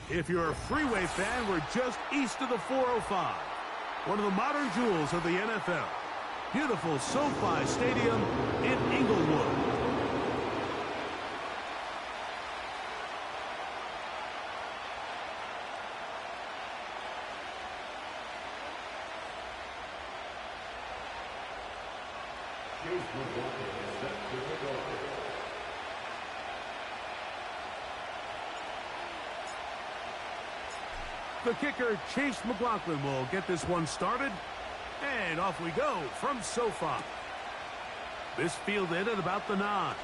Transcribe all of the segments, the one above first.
If you're a freeway fan, we're just east of the 405. One of the modern jewels of the NFL. Beautiful SoFi Stadium in Inglewood. The kicker, Chase McLaughlin, will get this one started. And off we go from SoFi. This fielded at about the 9.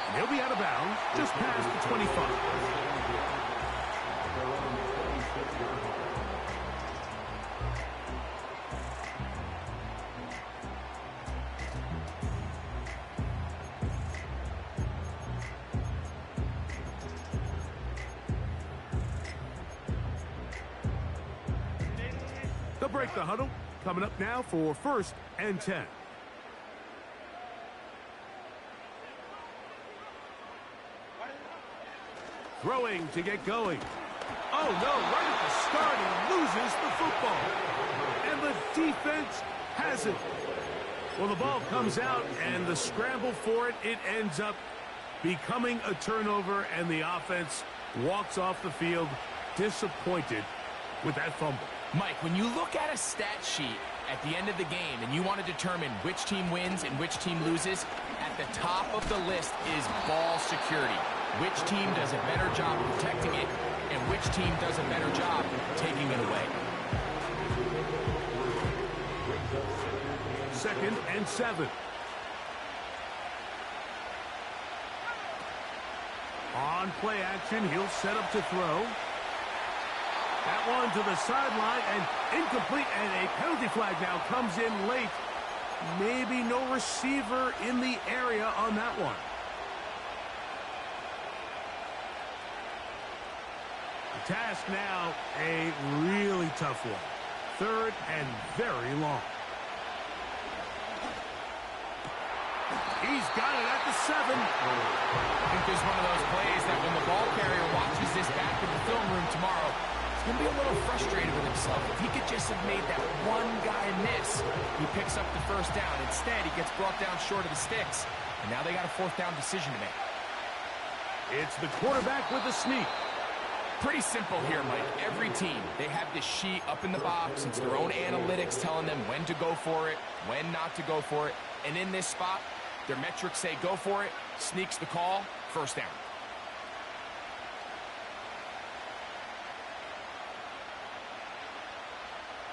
And he'll be out of bounds just past the 25. They'll break the huddle. Coming up now for 1st and 10. Throwing to get going. Oh, no, right at the start, he loses the football. And the defense has it. Well, the ball comes out, and the scramble for it, it ends up becoming a turnover, and the offense walks off the field disappointed with that fumble. Mike, when you look at a stat sheet at the end of the game and you want to determine which team wins and which team loses, at the top of the list is ball security. Which team does a better job protecting it and which team does a better job taking it away. 2nd and 7. On play action, he'll set up to throw. That one to the sideline and incomplete, and a penalty flag now comes in late. Maybe no receiver in the area on that one. The task now, a really tough one. 3rd and very long. He's got it at the 7. I think there's one of those plays that when the ball carrier watches this back in the film room tomorrow, he's going to be a little frustrated with himself. If he could just have made that one guy miss, he picks up the 1st down. Instead, he gets brought down short of the sticks, and now they got a 4th down decision to make. It's the quarterback with the sneak. Pretty simple here, Mike. Every team, they have this sheet up in the box. It's their own analytics telling them when to go for it, when not to go for it. And in this spot, their metrics say go for it, sneaks the call, 1st down.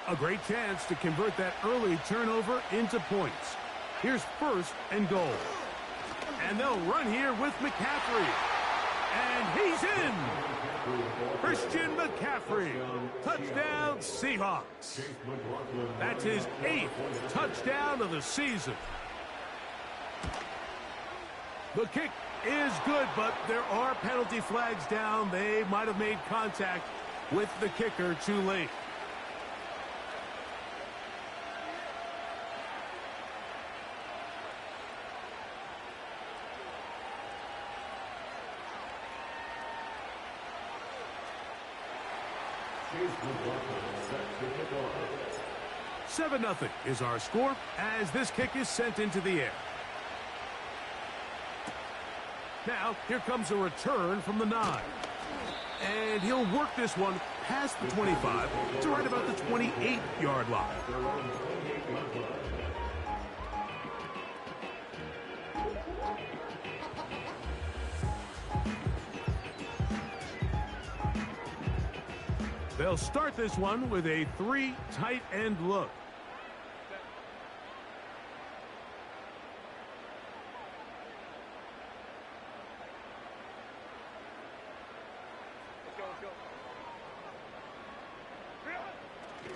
A great chance to convert that early turnover into points. Here's 1st and goal. And they'll run here with McCaffrey. And he's in! Christian McCaffrey. Touchdown, Seahawks. That's his 8th touchdown of the season. The kick is good, but there are penalty flags down. They might have made contact with the kicker too late. Seven 0 is our score as this kick is sent into the air. Now, here comes a return from the 9. And he'll work this one past the 25 to right about the 28-yard line. They'll start this one with a 3 tight end look.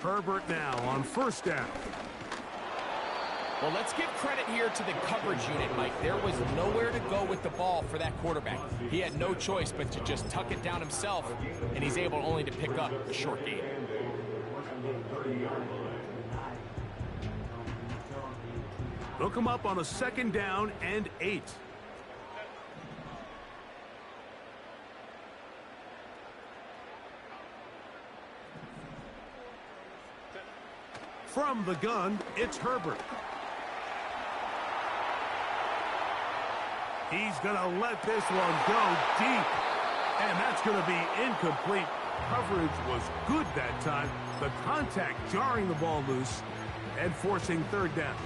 Herbert now on 1st down. Well, let's give credit here to the coverage unit, Mike. There was nowhere to go with the ball for that quarterback. He had no choice but to just tuck it down himself, and he's able only to pick up a short gain. They'll come up on a 2nd down and 8. From the gun, it's Herbert. He's going to let this one go deep. And that's going to be incomplete. Coverage was good that time. The contact jarring the ball loose and forcing third down.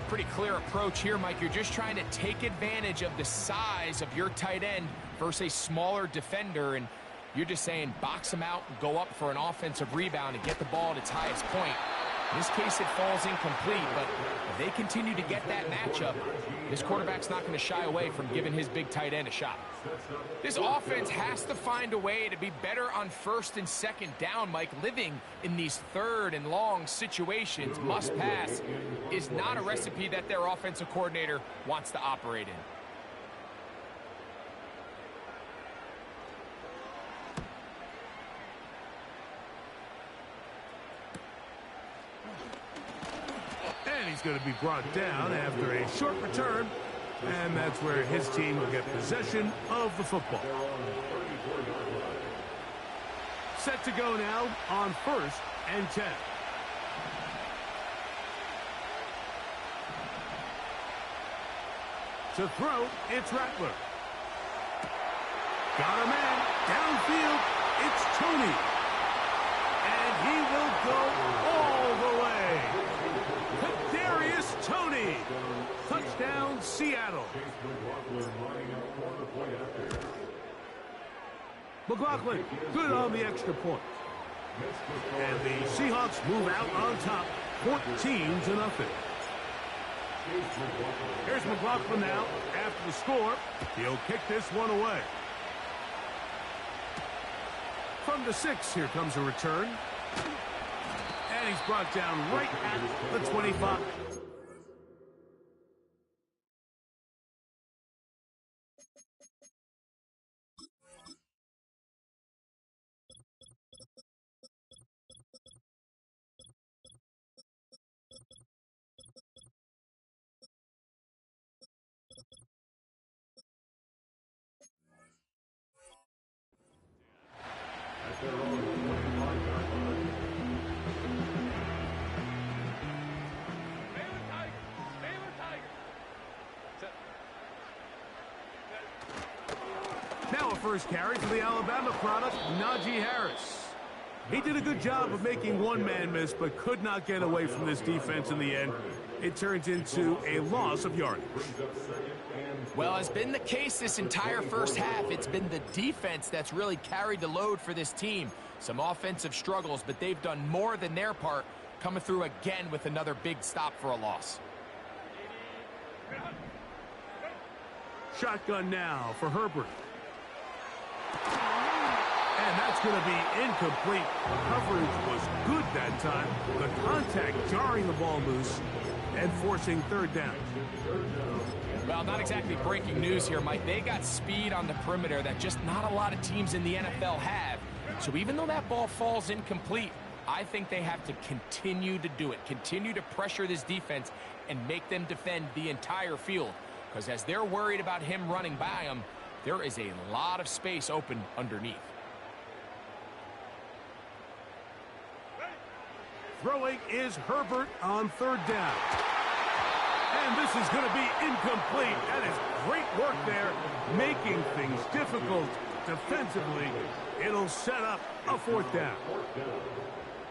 Pretty clear approach here, Mike. You're just trying to take advantage of the size of your tight end versus a smaller defender, and you're just saying box him out and go up for an offensive rebound and get the ball at its highest point. In this case, it falls incomplete, but if they continue to get that matchup, this quarterback's not going to shy away from giving his big tight end a shot. This offense has to find a way to be better on first and second down, Mike. Living in these third and long situations, must pass, is not a recipe that their offensive coordinator wants to operate in. And he's going to be brought down after a short return. And that's where his team will get possession of the football. Set to go now on 1st and 10. To throw, it's Rattler. Got a man downfield. It's Tony. And he will go all the way. Kadarius Toney. Touchdown, Seattle. McLaughlin, good on the extra point. And the Seahawks move out on top, 14-0. Here's McLaughlin now. After the score, he'll kick this one away. From the 6, here comes a return. And he's brought down right at the 25. Now a first carry for the Alabama product, Najee Harris. He did a good job of making one man miss, but could not get away from this defense in the end. It turns into a loss of yardage. Well, as been the case this entire first half, it's been the defense that's really carried the load for this team. Some offensive struggles, but they've done more than their part, coming through again with another big stop for a loss. Shotgun now for Herbert. And that's going to be incomplete. Coverage was good that time. The contact jarring the ball loose and forcing third down. Well, not exactly breaking news here, Mike. They got speed on the perimeter that just not a lot of teams in the NFL have. So even though that ball falls incomplete, I think they have to continue to do it. Continue to pressure this defense and make them defend the entire field. Because as they're worried about him running by them, there is a lot of space open underneath. Throwing is Herbert on third down. And this is going to be incomplete. That is great work there, making things difficult defensively. It'll set up a fourth down.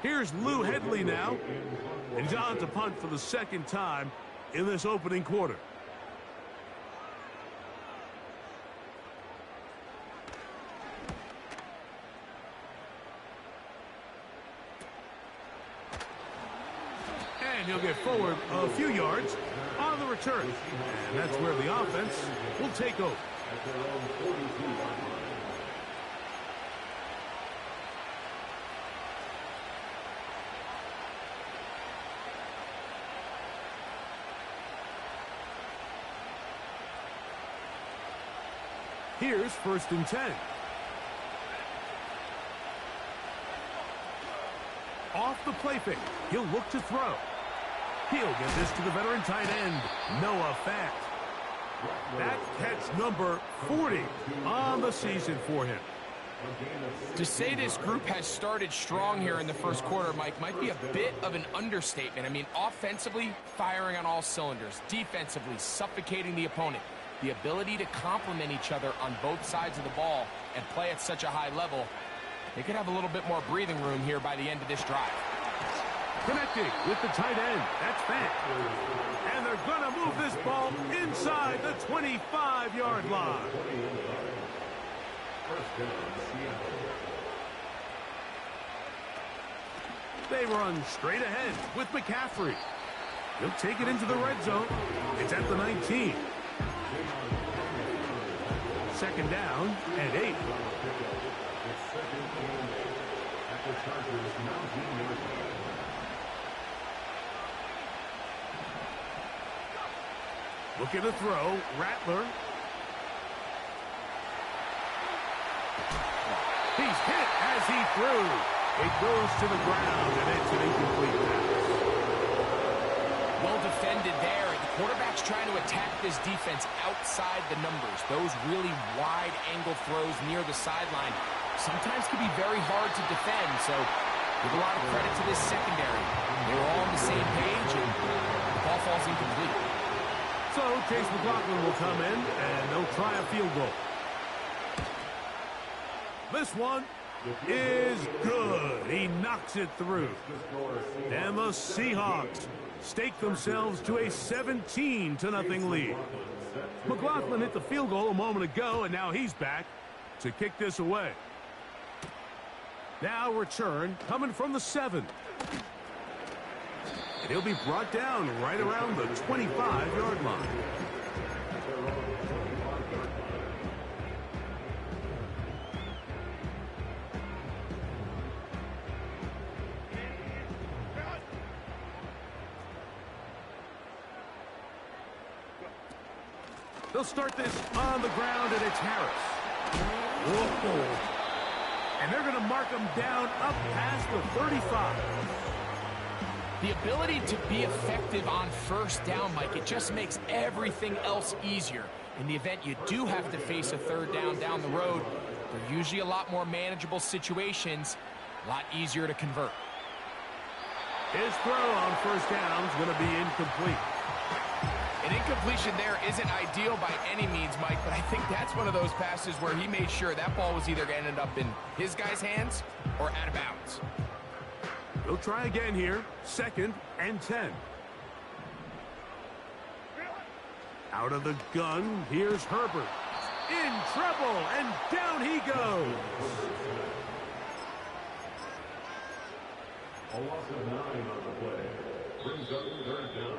Here's Lou Hedley now. And he's on to punt for the second time in this opening quarter. And he'll get forward a few yards on the return. And that's where the offense will take over. Here's 1st and 10. Off the play fake. He'll look to throw. He'll get this to the veteran tight end, Noah Fant. That's catch number 40 on the season for him. To say this group has started strong here in the first quarter, Mike, might be a bit of an understatement. I mean, offensively, firing on all cylinders. Defensively, suffocating the opponent. The ability to complement each other on both sides of the ball and play at such a high level, they could have a little bit more breathing room here by the end of this drive. Connecting with the tight end. That's Fant. And they're going to move this ball inside the 25-yard line. They run straight ahead with McCaffrey. He'll take it into the red zone. It's at the 19. Second down and 8. Looking to throw, Rattler. He's hit as he threw. It goes to the ground, and it's an incomplete pass. Well defended there. The quarterback's trying to attack this defense outside the numbers. Those really wide angle throws near the sideline sometimes can be very hard to defend, so give a lot of credit to this secondary. They were all on the same page, and the ball falls incomplete. So Chase McLaughlin will come in, and they'll try a field goal. This one is good. He knocks it through. And the Seahawks stake themselves to a 17-0 lead. McLaughlin hit the field goal a moment ago, and now he's back to kick this away. Now return coming from the 7. And he'll be brought down right around the 25-yard line. They'll start this on the ground, and it's Harris. Whoa. And they're going to mark him down up past the 35. The ability to be effective on first down, Mike, it just makes everything else easier. In the event you do have to face a third down the road, they're usually a lot more manageable situations, a lot easier to convert. His throw on first down is going to be incomplete. An incompletion there isn't ideal by any means, Mike, but I think that's one of those passes where he made sure that ball was either going to end up in his guy's hands or out of bounds. He'll try again here. 2nd and 10. Out of the gun, here's Herbert. In trouble, and down he goes. A loss of 9 on the play. Brings up 3rd down.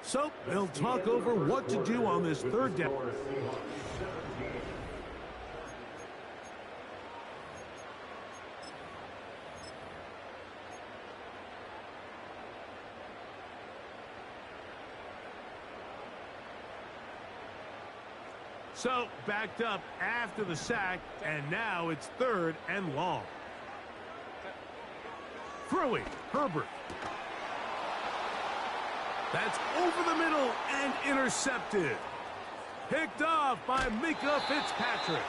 So they'll talk over what to do on this 3rd down. So backed up after the sack, and now it's 3rd and long. Throwing, Herbert. That's over the middle and intercepted. Picked off by Mika Fitzpatrick.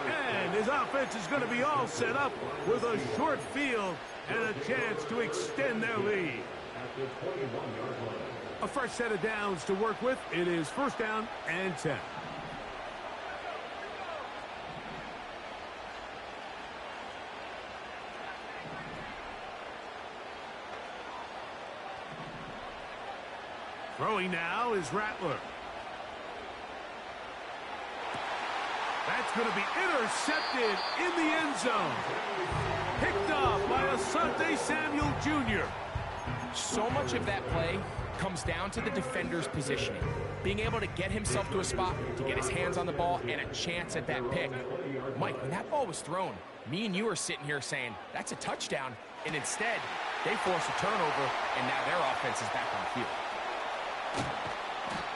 And his offense is going to be all set up with a short field and a chance to extend their lead. A fresh set of downs to work with. It is 1st down and 10. Throwing now is Rattler. That's going to be intercepted in the end zone. Picked off by Asante Samuel Jr. So much of that play comes down to the defender's positioning. Being able to get himself to a spot, to get his hands on the ball, and a chance at that pick. Mike, when that ball was thrown, me and you are sitting here saying, that's a touchdown. And instead, they force a turnover, and now their offense is back on the field.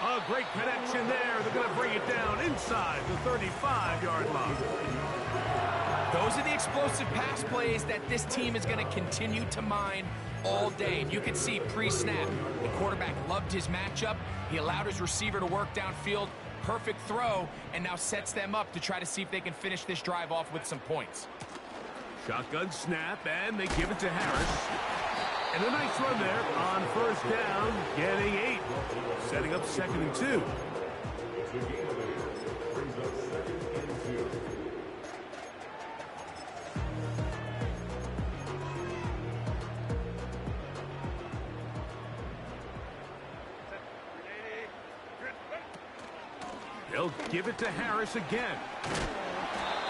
A great connection there. They're going to bring it down inside the 35-yard line. Those are the explosive pass plays that this team is going to continue to mine all day. And you can see pre-snap, the quarterback loved his matchup. He allowed his receiver to work downfield, perfect throw and now sets them up to try to see if they can finish this drive off with some points. Shotgun snap, and they give it to Harris. And a nice run there on first down, getting 8. Setting up 2nd and 2. They'll give it to Harris again.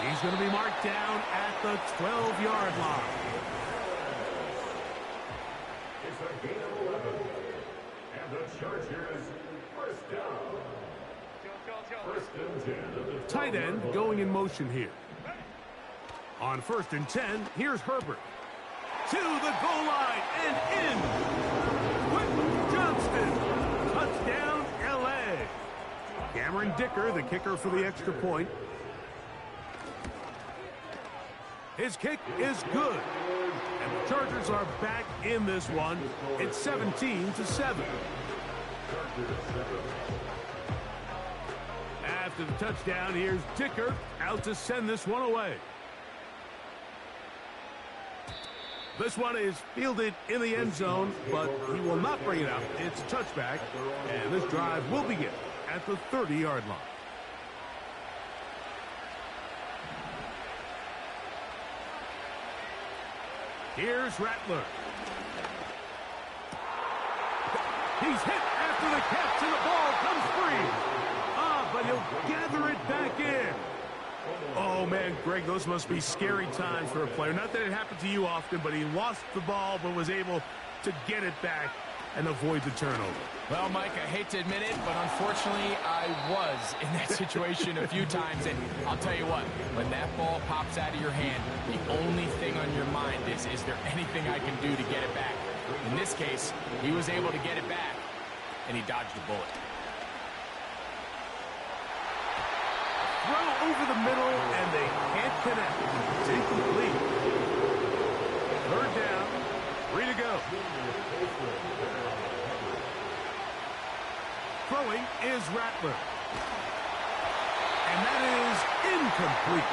He's going to be marked down at the 12-yard line. It's a gain of 11. And the Chargers first down. First and 10 of the Tight end going in motion here. On 1st and 10, here's Herbert. To the goal line and in. Quentin Johnston. Touchdown, L.A. Cameron Dicker, the kicker for the extra point. His kick is good. And the Chargers are back in this one. It's 17-7. After the touchdown, here's Dicker out to send this one away. This one is fielded in the end zone, but he will not bring it out. It's a touchback, and this drive will begin at the 30-yard line. Here's Rattler. He's hit after the catch, and the ball comes free. But he'll gather it back in. Oh, man, Greg, those must be scary times for a player. Not that it happened to you often, but he lost the ball but was able to get it back and avoid the turnover. Well, Mike, I hate to admit it, but unfortunately I was in that situation a few times. And I'll tell you what, when that ball pops out of your hand, the only thing on your mind is there anything I can do to get it back? In this case, he was able to get it back, and he dodged a bullet. Throw over the middle, and they can't connect. It's incomplete. 3rd down, 3 to go. Throwing is Rattler. And that is incomplete.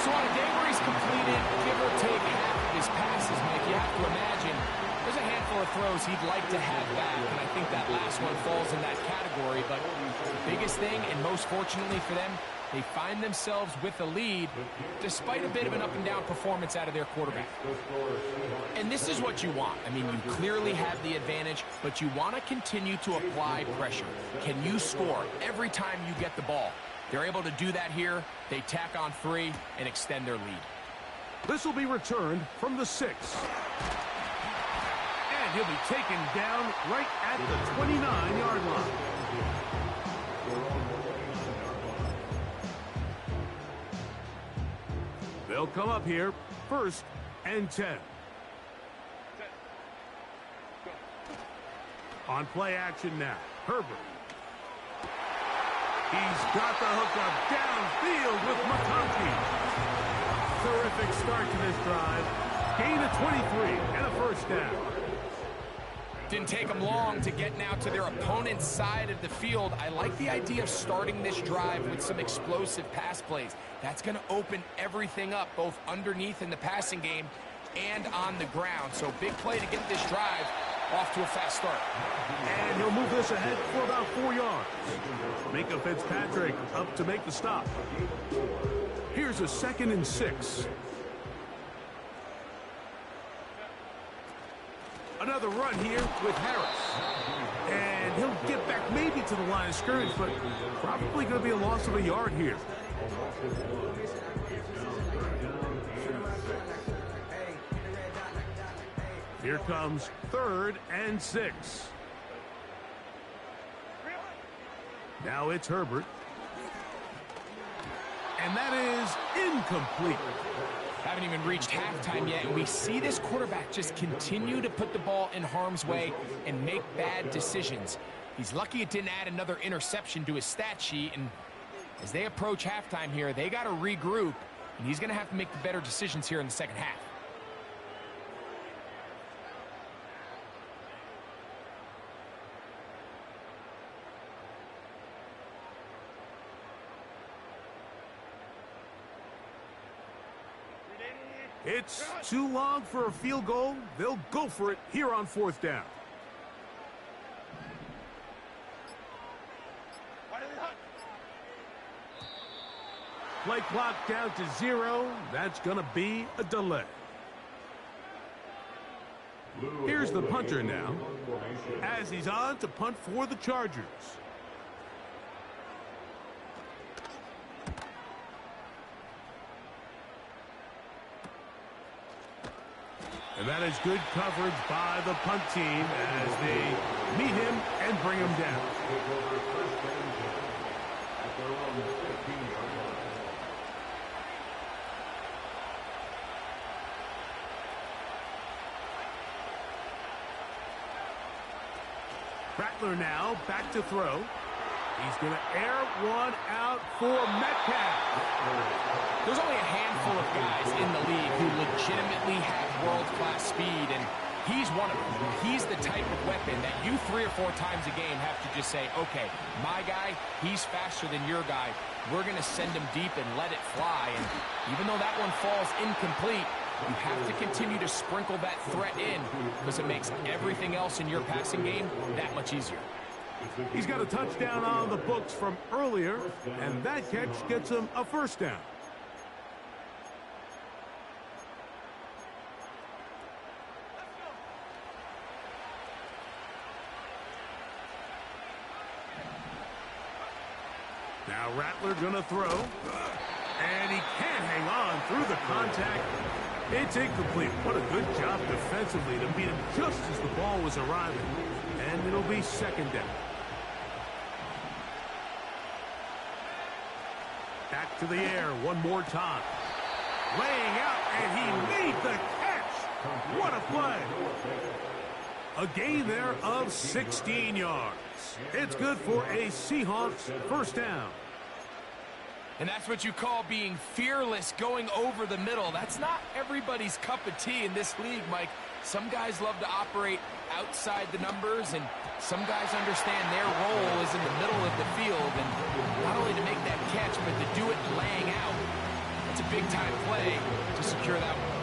So on a day where he's completed, give or take half of his passes, Mike, you have to imagine there's a handful of throws he'd like to have back, and I think that last one falls in that category. But the biggest thing, and most fortunately for them, they find themselves with a lead despite a bit of an up-and-down performance out of their quarterback. And this is what you want. I mean, you clearly have the advantage, but you want to continue to apply pressure. Can you score every time you get the ball? They're able to do that here. They tack on 3 and extend their lead. This will be returned from the 6. And he'll be taken down right at the 29-yard line. They'll come up here, 1st and 10. On play action now, Herbert. He's got the hookup downfield with McConkey. Terrific start to this drive. Gain of 23 and a 1st down. Didn't take them long to get now to their opponent's side of the field. I like the idea of starting this drive with some explosive pass plays. That's going to open everything up, both underneath in the passing game and on the ground. So big play to get this drive off to a fast start. And he'll move this ahead for about 4 yards. Micah Fitzpatrick up to make the stop. Here's a 2nd and 6. Another run here with Harris. And he'll get back maybe to the line of scrimmage, but probably going to be a loss of a yard here. Here comes 3rd and 6. Now it's Herbert. And that is incomplete. Haven't even reached halftime yet, and we see this quarterback just continue to put the ball in harm's way and make bad decisions. He's lucky it didn't add another interception to his stat sheet, and as they approach halftime here, they got to regroup, and he's going to have to make the better decisions here in the second half. It's too long for a field goal. They'll go for it here on 4th down. Play clock down to 0. That's going to be a delay. Here's the punter now, as he's on to punt for the Chargers. And that is good coverage by the punt team as they meet him and bring him down. Rattler now back to throw. He's going to air one out for Metcalf. There's only a handful of guys in the league who legitimately have world-class speed, and he's one of them. He's the type of weapon that you 3 or 4 times a game have to just say, okay, my guy, he's faster than your guy. We're going to send him deep and let it fly. And even though that one falls incomplete, you have to continue to sprinkle that threat in because it makes everything else in your passing game that much easier. He's got a touchdown on the books from earlier, and that catch gets him a 1st down. Now Rattler gonna throw, and he can't hang on through the contact. It's incomplete. What a good job defensively to beat him just as the ball was arriving. And it'll be 2nd down. Back to the air one more time. Laying out, and he made the catch. What a play. A gain there of 16 yards. It's good for a Seahawks 1st down. And that's what you call being fearless, going over the middle. That's not everybody's cup of tea in this league, Mike. Some guys love to operate outside the numbers, and some guys understand their role is in the middle of the field, and not only to make that catch, but to do it laying out. It's a big-time play to secure that one.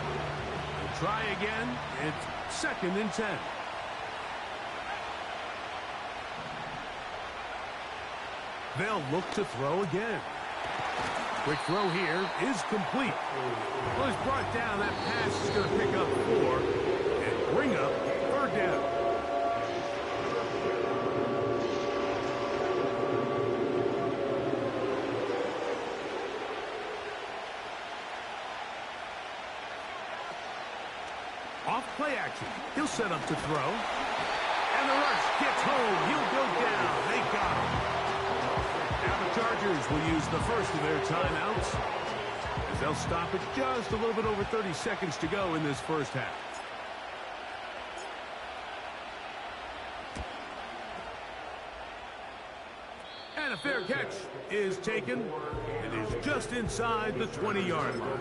We'll try again. It's 2nd and 10. They'll look to throw again. Quick throw here is complete. Well, he's brought down. That pass is going to pick up 4 and bring up 3rd down. Off play action. He'll set up to throw. And the rush gets home. He'll go down. They got him. Now the Chargers will use the first of their timeouts, as they'll stop it just a little bit over 30 seconds to go in this 1st half. And a fair catch is taken. It is just inside the 20-yard line.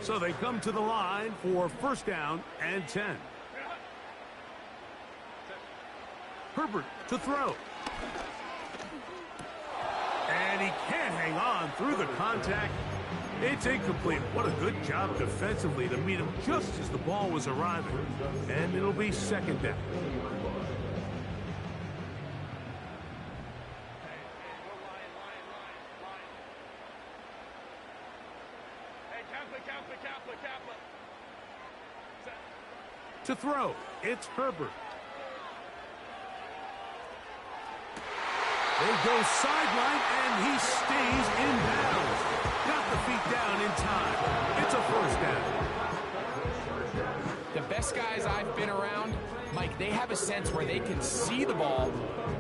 So they come to the line for 1st down and 10. Herbert to throw. And he can't hang on through the contact. It's incomplete. What a good job defensively to meet him just as the ball was arriving. And it'll be 2nd down. To throw, it's Herbert. They go sideline, and he stays in bounds. Got the feet down in time. It's a 1st down. The best guys I've been around, Mike, they have a sense where they can see the ball,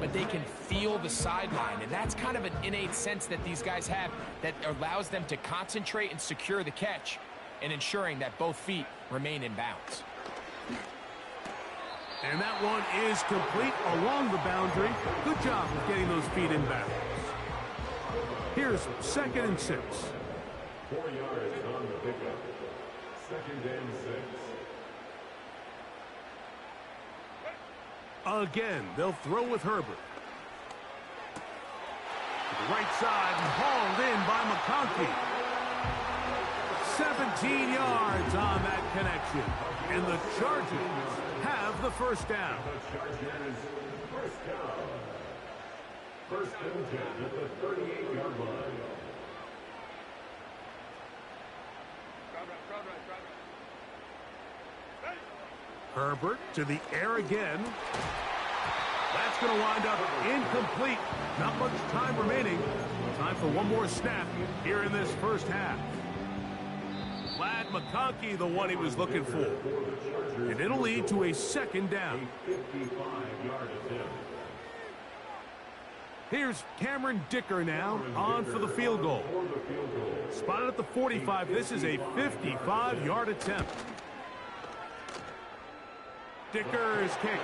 but they can feel the sideline. And that's kind of an innate sense that these guys have that allows them to concentrate and secure the catch and ensuring that both feet remain in bounds. And that one is complete along the boundary. Good job of getting those feet in bounds. Here's 2nd and 6. 4 yards on the pickup. 2nd and 6. Again, they'll throw with Herbert. To the right side, hauled in by McConkey. 17 yards on that connection. And the Chargers have the first down. The Chargers, first down. First and 10 at the 38-yard line. Herbert to the air again. That's going to wind up incomplete. Not much time remaining. Time for one more snap here in this first half. Lad McConkey, the one he was looking for. And it'll lead to a second down. 55-yard attempt. Here's Cameron Dicker now on for the field goal. Spotted at the 45. This is a 55-yard attempt. Dicker's kick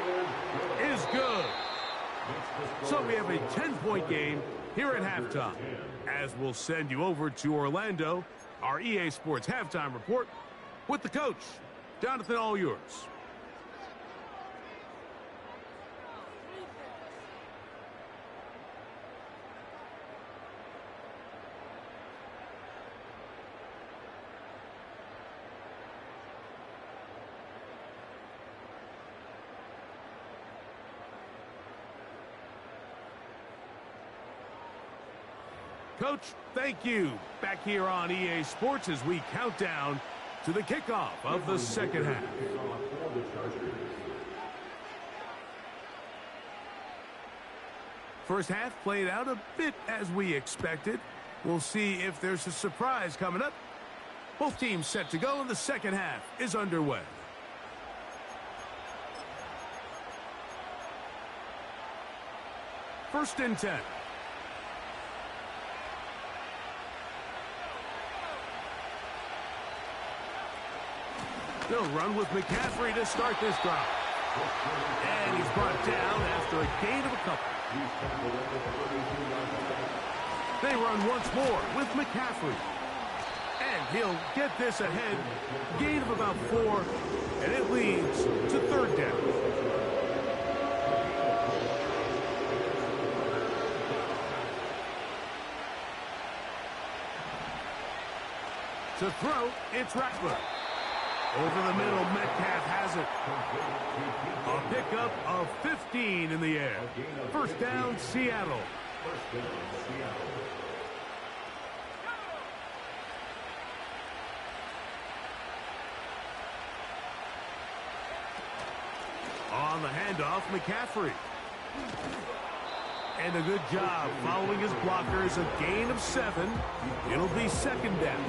is good. So we have a 10-point game here at halftime. As we'll send you over to Orlando, our EA Sports halftime report with the coach. Jonathan, all yours. Coach, thank you. Back here on EA Sports as we count down to the kickoff of the second half. First half played out a bit as we expected. We'll see if there's a surprise coming up. Both teams set to go, and the second half is underway. First and 10. They'll run with McCaffrey to start this drive. And he's brought down after a gain of a couple. They run once more with McCaffrey. And he'll get this ahead. Gain of about 4. And it leads to third down. To throw, it's Rattler. Over the middle, Metcalf has it. A pickup of 15 in the air. First down, Seattle. On the handoff, McCaffrey. And a good job following his blockers. A gain of 7. It'll be second down.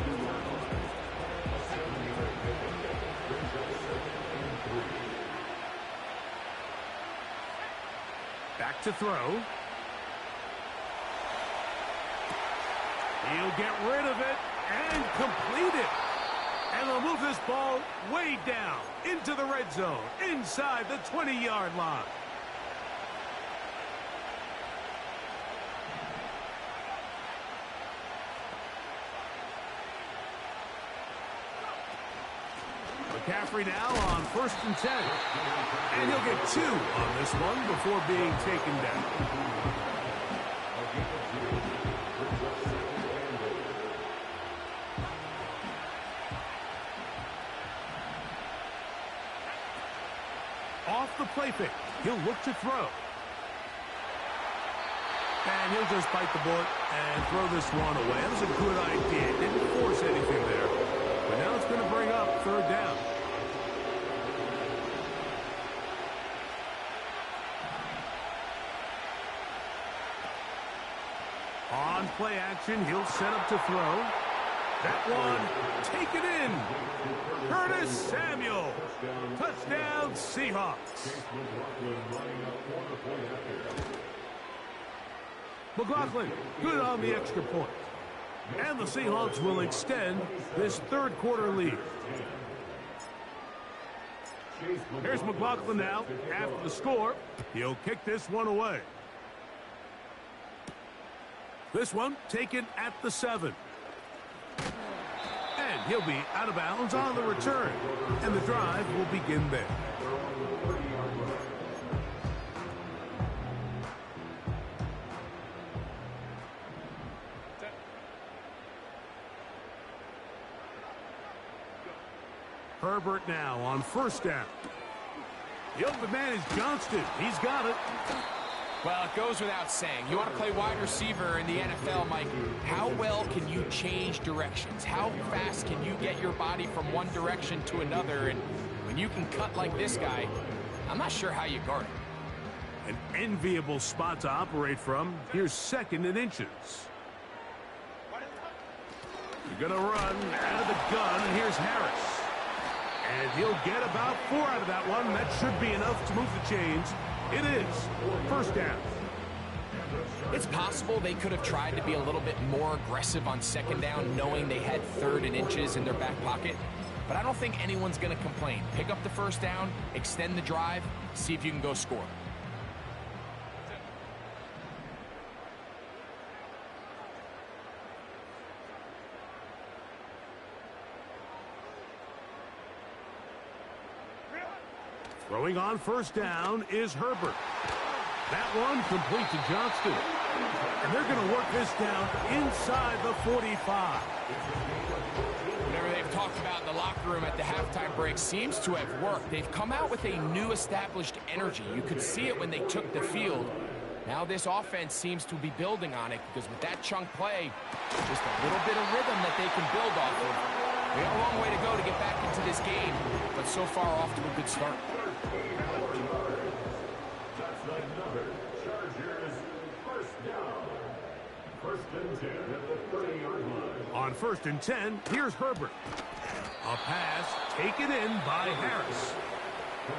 Back to throw. He'll get rid of it and complete it. And they'll move this ball way down into the red zone, inside the 20-yard line. McCaffrey now on first and 10. And he'll get 2 on this one before being taken down. Off the play fake, he'll look to throw. And he'll just bite the bullet and throw this one away. That was a good idea. Didn't force anything there. But now it's going to bring up third down. On play action, he'll set up to throw. That one, taken in. Curtis Samuel. Touchdown, Seahawks. McLaughlin, good on the extra point. And the Seahawks will extend this third quarter lead. Here's McLaughlin now. After the score, he'll kick this one away. This one taken at the 7. And he'll be out of bounds on the return. And the drive will begin there. Herbert now on first down. The open man is Johnston. He's got it. Well, it goes without saying. You want to play wide receiver in the NFL, Mike. How well can you change directions? How fast can you get your body from one direction to another? And when you can cut like this guy, I'm not sure how you guard it. An enviable spot to operate from. Here's 2nd and inches. You're going to run out of the gun, and here's Harris. And he'll get about 4 out of that one. That should be enough to move the chains. It is first down. It's possible they could have tried to be a little bit more aggressive on 2nd down, knowing they had 3rd and inches in their back pocket. But I don't think anyone's going to complain. Pick up the first down, extend the drive, see if you can go score. Throwing on first down is Herbert. That one complete to Johnston. And they're going to work this down inside the 45. Whatever they've talked about in the locker room at the halftime break seems to have worked. They've come out with a new established energy. You could see it when they took the field. Now this offense seems to be building on it because with that chunk play, just a little bit of rhythm that they can build off of. They got a long way to go to get back into this game, but so far off to a good start. That's another Chargers first down. 1st and 10 at the 30-yard line. On 1st and 10, here's Herbert. A pass taken in by Harris.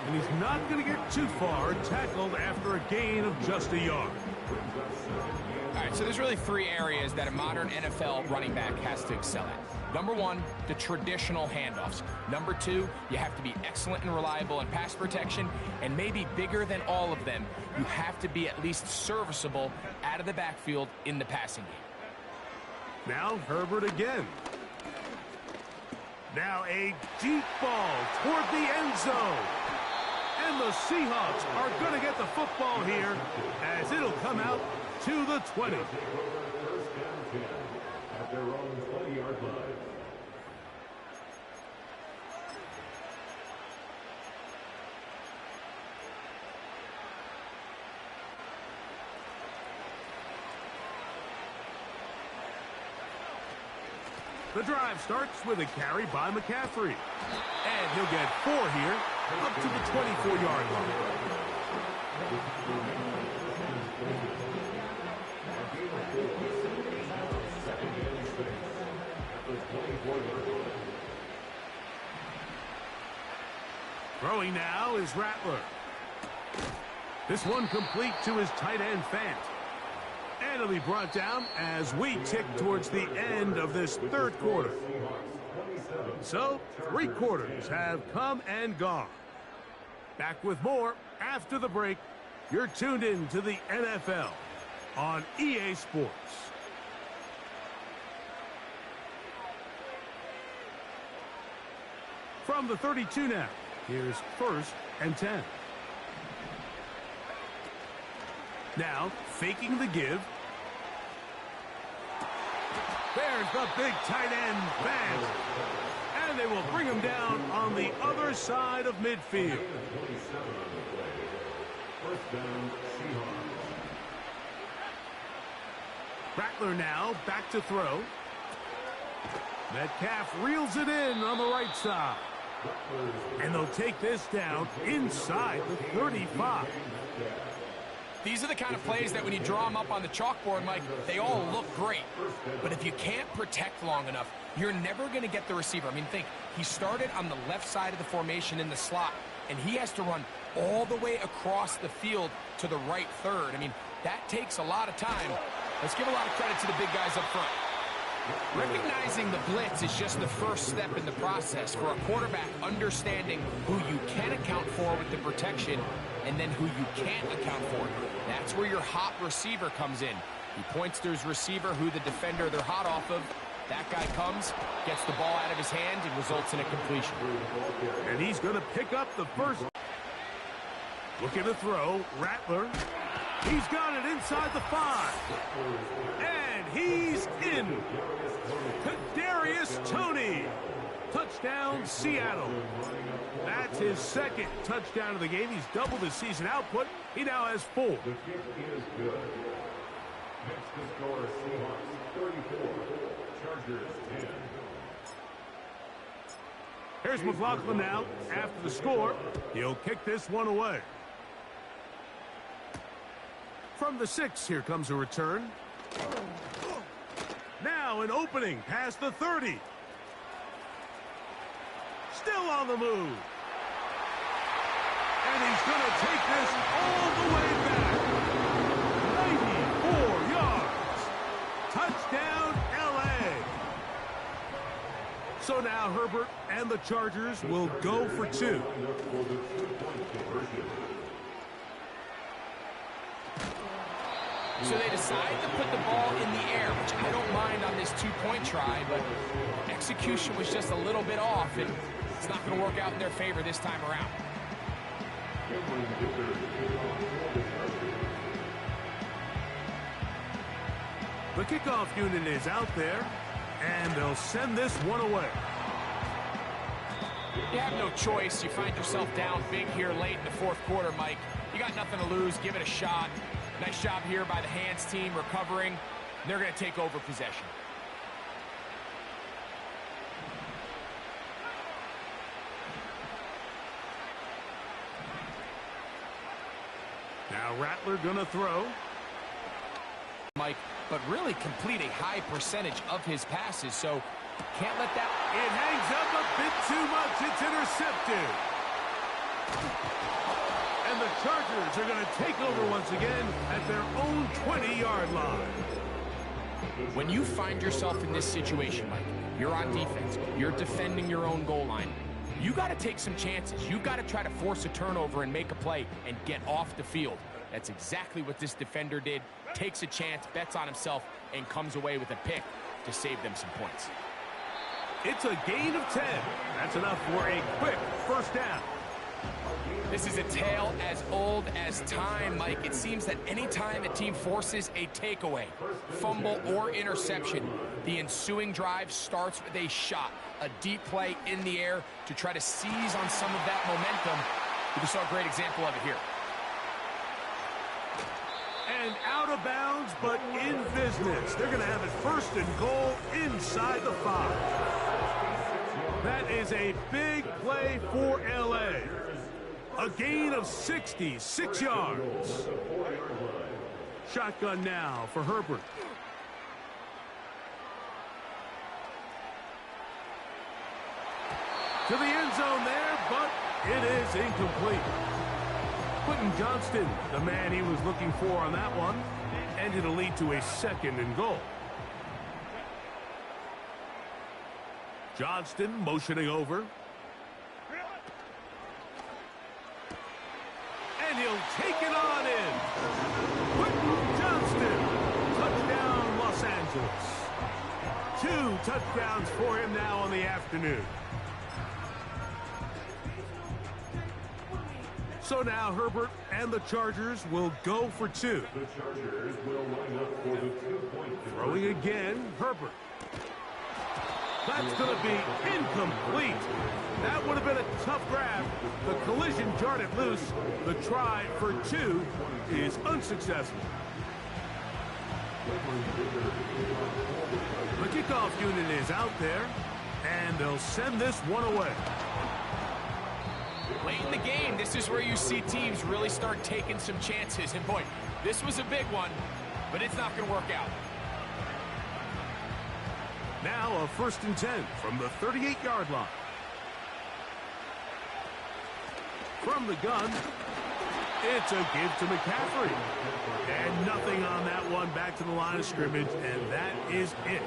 And he's not going to get too far, tackled after a gain of just a yard. All right, so there's really 3 areas that a modern NFL running back has to excel at. Number 1, the traditional handoffs. Number 2, you have to be excellent and reliable in pass protection. And maybe bigger than all of them, you have to be at least serviceable out of the backfield in the passing game. Now Herbert again. Now a deep ball toward the end zone. And the Seahawks are going to get the football here as it'll come out to the 20. At their own 20-yard line. The drive starts with a carry by McCaffrey. And he'll get 4 here, up to the 24-yard line. Throwing now is Rattler. This one complete to his tight end, Fant. And it'll be brought down as we tick towards the end of this 3rd quarter. So, 3 quarters have come and gone. Back with more after the break. You're tuned in to the NFL on EA Sports. From the 32 now, here's 1st and 10. Now, faking the give. There's the big tight end, Vance. And they will bring him down on the other side of midfield. 1st down, Seahawks. Rattler now back to throw. Metcalf reels it in on the right side. And they'll take this down inside the 35. These are the kind of plays that when you draw them up on the chalkboard, Mike, they all look great. But if you can't protect long enough, you're never going to get the receiver. I mean, think, he started on the left side of the formation in the slot, and he has to run all the way across the field to the right third. I mean, that takes a lot of time. Let's give a lot of credit to the big guys up front. Recognizing the blitz is just the first step in the process for a quarterback understanding who you can account for with the protection and then who you can't account for. That's where your hot receiver comes in. He points to his receiver who the defender they're hot off of. That guy comes, gets the ball out of his hand, and results in a completion. And he's going to pick up the first. Looking to throw, Rattler. He's got it inside the 5. And he's in. Kadarius Toney. Touchdown. Touchdown, Seattle. That's his second touchdown of the game. He's doubled his season output. He now has 4. The kick is good. Next to score, Seahawks 34, Chargers 10. Here's McLaughlin now. After the score, he'll kick this one away. From the 6, here comes a return. Now an opening past the 30. Still on the move. And he's going to take this all the way back. 94 yards. Touchdown, L.A. So now Herbert and the Chargers will go for 2. So they decide to put the ball in the air, which I don't mind on this 2-point try, but execution was just a little bit off, and it's not going to work out in their favor this time around. The kickoff unit is out there, and they'll send this one away. You have no choice. You find yourself down big here late in the 4th quarter, Mike. You got nothing to lose. Give it a shot. Nice job here by the hands team recovering. They're going to take over possession. Now Rattler going to throw. Mike, but really complete a high percentage of his passes, so can't let that... It hangs up a bit too much. It's intercepted. And the Chargers are going to take over once again at their own 20-yard line. When you find yourself in this situation, Mike, you're on defense, you're defending your own goal line, you got to take some chances. You got to try to force a turnover and make a play and get off the field. That's exactly what this defender did. Takes a chance, bets on himself, and comes away with a pick to save them some points. It's a gain of 10. That's enough for a quick first down. This is a tale as old as time, Mike. It seems that any time a team forces a takeaway, fumble, or interception, the ensuing drive starts with a shot, a deep play in the air to try to seize on some of that momentum. We saw a great example of it here. And out of bounds, but in business. They're going to have it 1st and goal inside the 5. That is a big play for L.A. A gain of 66 yards. Shotgun now for Herbert. To the end zone there, but it is incomplete. Quentin Johnston, the man he was looking for on that one, and it'll lead to a 2nd and goal. Johnston motioning over. And he'll take it on in. Quentin Johnston. Touchdown, Los Angeles. 2 touchdowns for him now on the afternoon. So now Herbert and the Chargers will go for 2. The Chargers will line up for the 2-point. Throwing again, Herbert. That's going to be incomplete. That would have been a tough grab. The collision jarred it loose. The try for 2 is unsuccessful. The kickoff unit is out there, and they'll send this one away. Late in the game, this is where you see teams really start taking some chances. And boy, this was a big one, but it's not going to work out. Now a 1st and 10 from the 38-yard line. From the gun, it's a give to McCaffrey. And nothing on that one, back to the line of scrimmage, and that is it.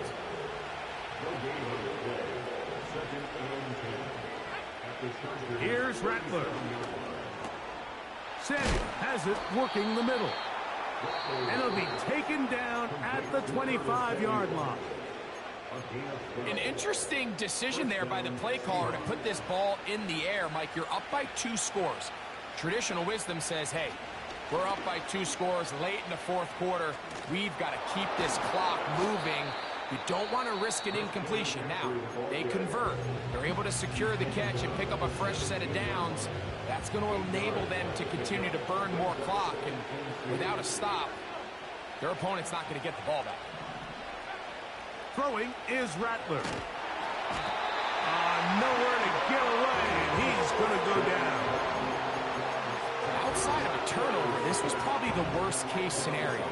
Here's Rattler. Samuel has it working the middle. And it'll be taken down at the 25-yard line. An interesting decision there by the play caller to put this ball in the air. Mike, you're up by 2 scores. Traditional wisdom says, hey, we're up by 2 scores late in the 4th quarter. We've got to keep this clock moving. You don't want to risk an incompletion. Now, they convert. They're able to secure the catch and pick up a fresh set of downs. That's going to enable them to continue to burn more clock. And without a stop, their opponent's not going to get the ball back. Throwing is Rattler. Nowhere to get away, and he's going to go down. Outside of a turnover, this was probably the worst-case scenario.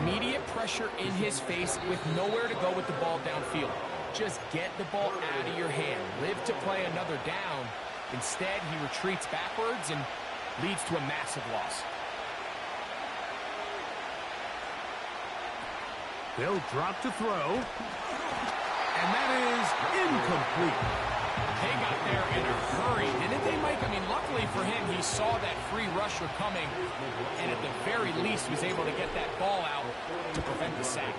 Immediate pressure in his face with nowhere to go with the ball downfield. Just get the ball out of your hand. Live to play another down. Instead, he retreats backwards and leads to a massive loss. They'll drop to throw. And that is incomplete. They got there in a hurry, didn't they, Mike? I mean, luckily for him, he saw that free rusher coming, and at the very least was able to get that ball out to prevent the sack.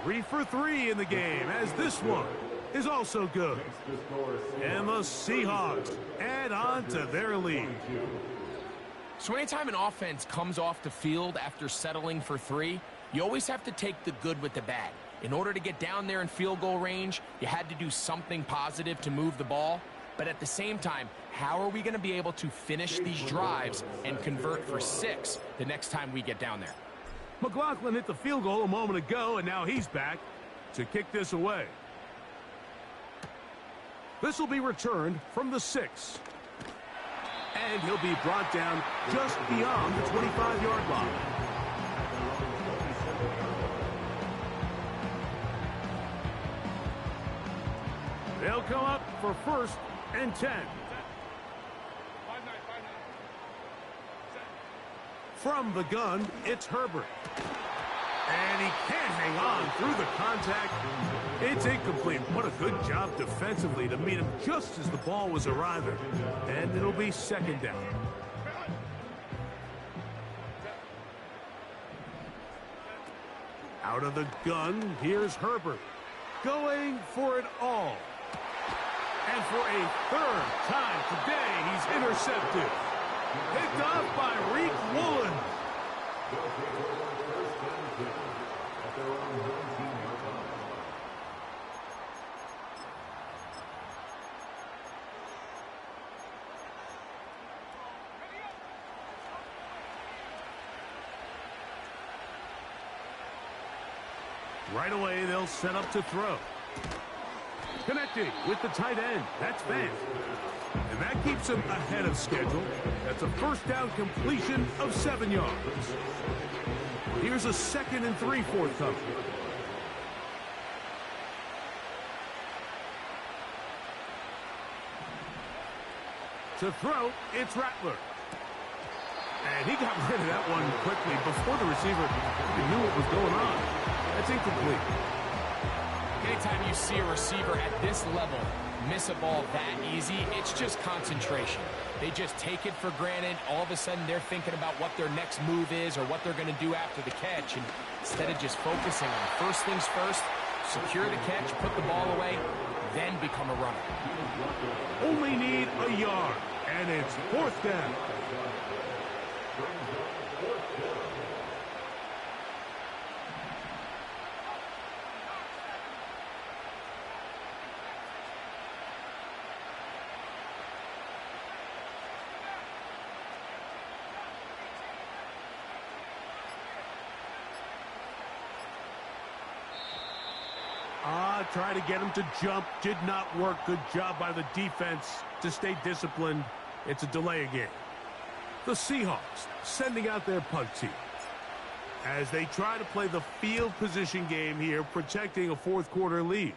3 for 3 in the game, as this one is also good. And the Seahawks add on to their lead. So anytime an offense comes off the field after settling for 3, you always have to take the good with the bad. In order to get down there in field goal range, you had to do something positive to move the ball. But at the same time, how are we going to be able to finish these drives and convert for 6 the next time we get down there? McLaughlin hit the field goal a moment ago, and now he's back to kick this away. This will be returned from the 6. And he'll be brought down just beyond the 25-yard line. They'll come up for 1st and 10. From the gun, it's Herbert. And he can't hang on through the contact. It's incomplete. What a good job defensively to meet him just as the ball was arriving. And it'll be 2nd down. Out of the gun, here's Herbert. Going for it all. And for a 3rd time today, he's intercepted. Picked off by Reek Woolen. Right away, they'll set up to throw. Connecting with the tight end. That's Van. And that keeps him ahead of schedule. That's a 1st down completion of 7 yards. Here's a 2nd and 3 forthcoming. To throw, it's Rattler. And he got rid of that one quickly before the receiver even knew what was going on. That's incomplete. Anytime you see a receiver at this level miss a ball that easy, it's just concentration. They just take it for granted. All of a sudden, they're thinking about what their next move is or what they're going to do after the catch. And instead of just focusing on first things first, secure the catch, put the ball away, then become a runner. Only need a yard, and it's 4th down. Try to get him to jump. Did not work. Good job by the defense to stay disciplined. It's a delay again. The Seahawks sending out their punt team as they try to play the field position game here, protecting a 4th quarter lead.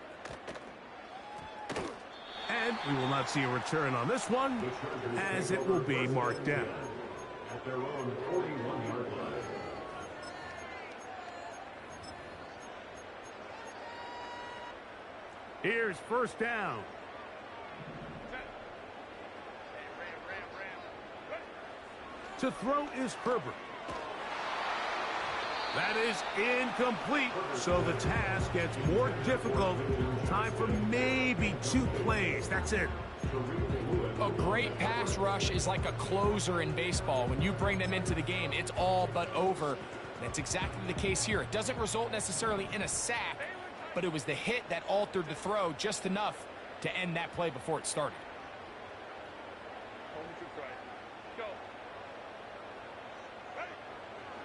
And we will not see a return on this one, as it will be marked down. At their own 41-yard line. Here's 1st down. To throw is Herbert. That is incomplete, so the task gets more difficult. Time for maybe 2 plays. That's it. A great pass rush is like a closer in baseball. When you bring them into the game, it's all but over. That's exactly the case here. It doesn't result necessarily in a sack, but it was the hit that altered the throw just enough to end that play before it started.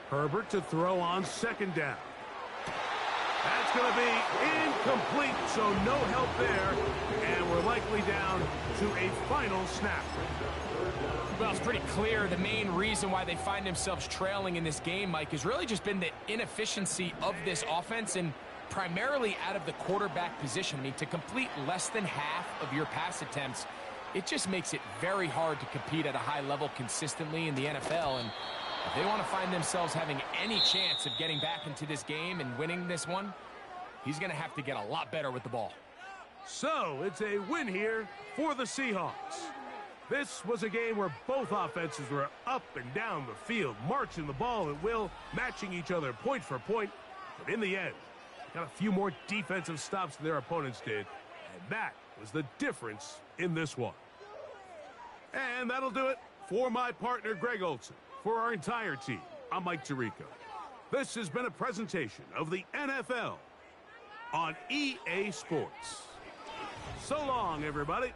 Herbert to throw on second down. That's going to be incomplete, so no help there, and we're likely down to a final snap. Well, it's pretty clear the main reason why they find themselves trailing in this game, Mike, has really just been the inefficiency of this offense and primarily out of the quarterback position. I mean, to complete less than half of your pass attempts, it just makes it very hard to compete at a high level consistently in the NFL. And if they want to find themselves having any chance of getting back into this game and winning this one, he's going to have to get a lot better with the ball. So it's a win here for the Seahawks. This was a game where both offenses were up and down the field, marching the ball at will, matching each other point for point. But in the end, got a few more defensive stops than their opponents did, and that was the difference in this one. And that'll do it for my partner, Greg Olson. For our entire team, I'm Mike Tirico. This has been a presentation of the NFL on EA Sports. So long, everybody.